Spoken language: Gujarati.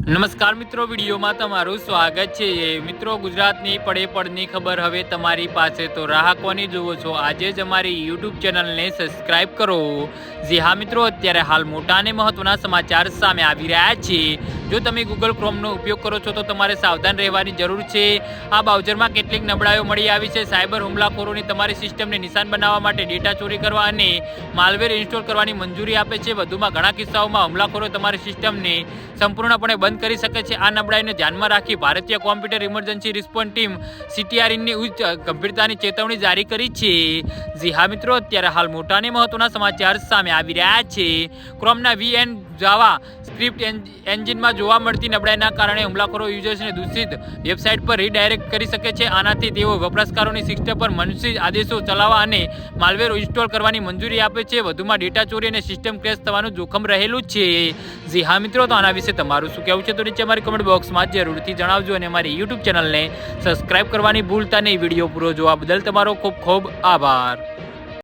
નમસ્કાર મિત્રો, વિડીયોમાં તમારું સ્વાગત છે। મિત્રો, ગુજરાતની પડે પડની ખબર હવે તમારી પાસે તો રાહ કોની જુઓ છો? આજે જ અમારી યુટ્યુબ ચેનલને સબસ્ક્રાઇબ કરો। જી હા મિત્રો, અત્યારે હાલ મોટા અને મહત્વના સમાચાર સામે આવી રહ્યા છે। જો તમે ગૂગલ ક્રોમનો ઉપયોગ કરો છો તો તમારે સાવધાન રહેવાની જરૂર છે। આ બ્રાઉઝરમાં કેટલીક નબળાઈઓ મળી આવી છે। સાયબર હુમલાખોરોની તમારી સિસ્ટમને નિશાન બનાવવા માટે ડેટા ચોરી કરવા અને માલવેર ઇન્સ્ટોલ કરવાની મંજૂરી આપે છે। વધુમાં ઘણા કિસ્સાઓમાં હુમલાખોરો તમારી સિસ્ટમને સંપૂર્ણપણે બંધ કરી શકે છે। આ નબળાઈને ધ્યાનમાં રાખી ભારતીય કોમ્પ્યુટર ઇમરજન્સી રિસ્પોન્સ ટીમ CTRIનની ઉચ્ચ ગંભીરતાની ચેતવણી જારી કરી છે। જી હા મિત્રો, અત્યારે હાલ મોટા અને મહત્વના સમાચાર સામે આવી રહ્યા છે। ક્રોમના VN જાવા સ્ક્રિપ્ટ એન્જિનમાં જોવા મળતી નબળાઈના કારણે હુમલાખોરો યુઝર્સને દૂષિત વેબસાઇટ પર રીડાયરેક્ટ કરી શકે છે। આનાથી તેઓ વપરાશકારોની સિસ્ટમ પર મનસ્વી આદેશો ચલાવવા અને માલવેર ઇન્સ્ટોલ કરવાની મંજૂરી આપે છે। વધુમાં ડેટા ચોરી અને સિસ્ટમ ક્રેશ થવાનું જોખમ રહેલું છે। જી હા મિત્રો, તો આના વિશે તમારું શું કહેવું છે તો નીચે અમારી કમેન્ટ બોક્સમાં જરૂરથી જણાવજો અને અમારી યુટ્યુબ ચેનલને સબસ્ક્રાઇબ કરવાની ભૂલતા નહીં। વિડીયો પૂરો જોવા બદલ તમારો ખૂબ ખૂબ આભાર।